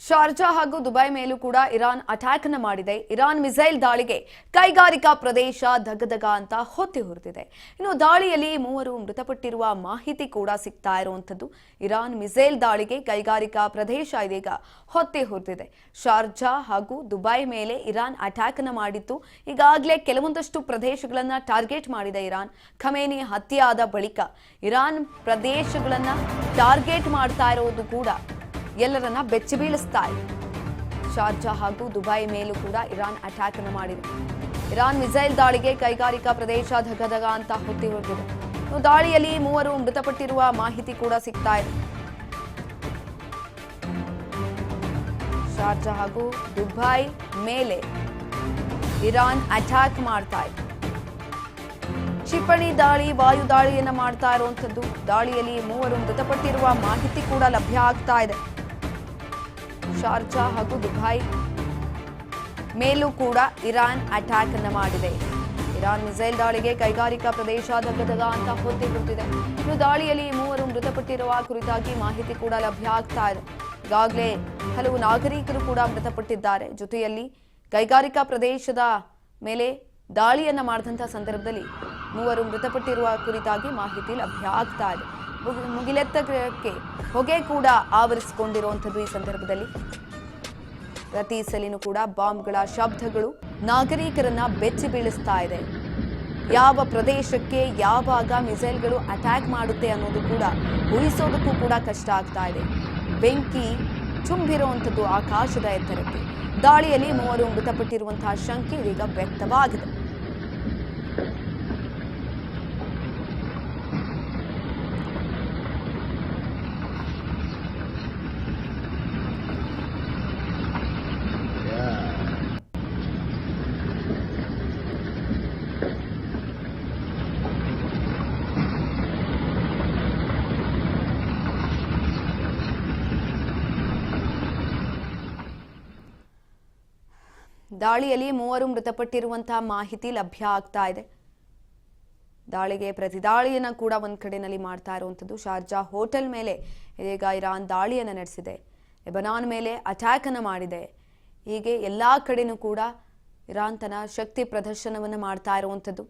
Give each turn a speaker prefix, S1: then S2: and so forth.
S1: Sharjah ಹಾಗೂ Dubai ಮೇಲೂ ಕೂಡ ಇರಾನ್ ಅಟ್ಯಾಕ್ ಅನ್ನು ಮಾಡಿದೆ. ಇರಾನ್ ಮಿಸೈಲ್ ದಾಳಿಗೆ ಕೈಗಾರಿಕಾ ಪ್ರದೇಶ ದಗದಗ ಅಂತ ಹೊತ್ತಿ ಹೊರಟಿದೆ. ಇನ್ನು ದಾಳಿಯಲ್ಲಿ 3 ಮೃತಪಟ್ಟಿರುವ ಮಾಹಿತಿ ಕೂಡ ಸಿಗ್ತಾ ಇರುವಂತದ್ದು. ಇರಾನ್ ಮಿಸೈಲ್ ದಾಳಿಗೆ ಕೈಗಾರಿಕಾ ಪ್ರದೇಶ ಇದೀಗ ಹೊತ್ತಿ ಹೊರಟಿದೆ. ಶಾರ್ಜಾ ಹಾಗೂ ದುಬೈ ಮೇಲೆ ಇರಾನ್ ಅಟ್ಯಾಕ್ ಅನ್ನು ಮಾಡಿತ್ತು. ಈಗಾಗಲೇ ಕೆಲವೊಂದಷ್ಟು ಪ್ರದೇಶಗಳನ್ನ ಟಾರ್ಗೆಟ್ ಮಾಡಿದೆ ಇರಾನ್. ಖಮೇನಿ ಹತ್ಯೆಯಾದ ಬಳಿಕ ಇರಾನ್ ಪ್ರದೇಶಗಳನ್ನ ಟಾರ್ಗೆಟ್ ಮಾಡ್ತಾ ಇರೋದು ಕೂಡ ಎಲ್ಲರನ್ನ ಬೆಚ್ಚಿ ಬೀಳಿಸ್ತಾ ಇದೆ. ಶಾರ್ಜಾ ಹಾಗೂ ದುಬೈ ಮೇಲೂ ಕೂಡ ಇರಾನ್ ಅಟ್ಯಾಕ್ ಅನ್ನು ಮಾಡಿದೆ. ಇರಾನ್ ಮಿಸೈಲ್ ದಾಳಿಗೆ ಕೈಗಾರಿಕಾ ಪ್ರದೇಶ ಧಗಧಗ ಅಂತ ಹೊತ್ತಿ ಹೊರಟಿದೆ. ದಾಳಿಯಲ್ಲಿ 3 ಮೃತಪಟ್ಟಿರುವ ಮಾಹಿತಿ ಕೂಡ ಸಿಗ್ತಾ ಇದೆ. ಶಾರ್ಜಾ ಹಾಗೂ ದುಬೈ ಮೇಲೆ ಇರಾನ್ ಅಟ್ಯಾಕ್ ಮಾಡ್ತಾ ಇದೆ. ಕ್ಷಿಪಣಿ ದಾಳಿ, ವಾಯು ದಾಳಿಯನ್ನ ಮಾಡ್ತಾ ಇರುವಂತದ್ದು. ದಾಳಿಯಲ್ಲಿ 3 ಮೃತಪಟ್ಟಿರುವ ಮಾಹಿತಿ ಕೂಡ ಲಭ್ಯ ಆಗ್ತಾ ಇದೆ. ಶಾರ್ಜಾ ಹಾಗೂ ದುಬೈ ಮೇಲೂ ಕೂಡ ಇರಾನ್ ಅಟ್ಯಾಕ್ ಅನ್ನು ಮಾಡಿದೆ. ಇರಾನ್ ಮಿಸೈಲ್ ದಾಳಿಗೆ ಕೈಗಾರಿಕಾ ಪ್ರದೇಶ ದಗದಗ ಅಂತ ಹೊತ್ತಿ ಹೊರಟಿದೆ. ಇನ್ನು ದಾಳಿಯಲ್ಲಿ 3 ಮೃತಪಟ್ಟಿರುವ ಕುರಿತಾಗಿ ಮಾಹಿತಿ ಕೂಡ ಲಭ್ಯ ಆಗ್ತಾ ಇದೆ. ಈಗಾಗಲೇ ಹಲವು ನಾಗರಿಕರು ಕೂಡ ಮೃತಪಟ್ಟಿದ್ದಾರೆ. ಜೊತೆಯಲ್ಲಿ ಕೈಗಾರಿಕಾ ಪ್ರದೇಶದ ಮೇಲೆ ದಾಳಿಯನ್ನ ಮಾಡಿದಂತಹ ಸಂದರ್ಭದಲ್ಲಿ 3 ಮೃತಪಟ್ಟಿರುವ ಕುರಿತಾಗಿ ಮಾಹಿತಿ ಲಭ್ಯ ಆಗ್ತಾ ಇದೆ. ಮುಗಿಲೆತ್ತಕ್ಕೆ ಹೊಗೆ ಕೂಡ ಆವರಿಸಿಕೊಂಡಿರುವಂಥದ್ದು. ಈ ಸಂದರ್ಭದಲ್ಲಿ ಪ್ರತಿ ಸಲಿನೂ ಕೂಡ ಬಾಂಬ್ಗಳ ಶಬ್ದಗಳು ನಾಗರಿಕರನ್ನ ಬೆಚ್ಚಿ ಬೀಳಿಸ್ತಾ ಇದೆ. ಯಾವ ಪ್ರದೇಶಕ್ಕೆ ಯಾವಾಗ ಮಿಸೈಲ್ಗಳು ಅಟ್ಯಾಕ್ ಮಾಡುತ್ತೆ ಅನ್ನೋದು ಕೂಡ ಊಹಿಸೋದಕ್ಕೂ ಕೂಡ ಕಷ್ಟ ಆಗ್ತಾ ಇದೆ. ಬೆಂಕಿ ತುಂಬಿರುವಂಥದ್ದು ಆಕಾಶದ ಎತ್ತರಕ್ಕೆ. ದಾಳಿಯಲ್ಲಿ 3 ಮೃತಪಟ್ಟಿರುವಂತಹ ಶಂಕೆ ಇದೀಗ ವ್ಯಕ್ತವಾಗಿದೆ. ದಾಳಿಯಲ್ಲಿ 3 ಮೃತಪಟ್ಟಿರುವಂತಹ ಮಾಹಿತಿ ಲಭ್ಯ ಆಗ್ತಾ ಇದೆ. ದಾಳಿಗೆ ಪ್ರತಿದಾಳಿಯನ್ನ ಕೂಡ ಒಂದ್ ಕಡೆನಲ್ಲಿ ಮಾಡ್ತಾ ಇರುವಂತದ್ದು. ಶಾರ್ಜಾ ಹೋಟೆಲ್ ಮೇಲೆ ಇದೀಗ ಇರಾನ್ ದಾಳಿಯನ್ನ ನಡೆಸಿದೆ. ಲೆಬನಾನ್ ಮೇಲೆ ಅಟ್ಯಾಕ್ ಅನ್ನ ಮಾಡಿದೆ. ಹೀಗೆ ಎಲ್ಲಾ ಕಡೆನೂ ಕೂಡ ಇರಾನ್ ತನ್ನ ಶಕ್ತಿ ಪ್ರದರ್ಶನವನ್ನ ಮಾಡ್ತಾ ಇರುವಂತದ್ದು.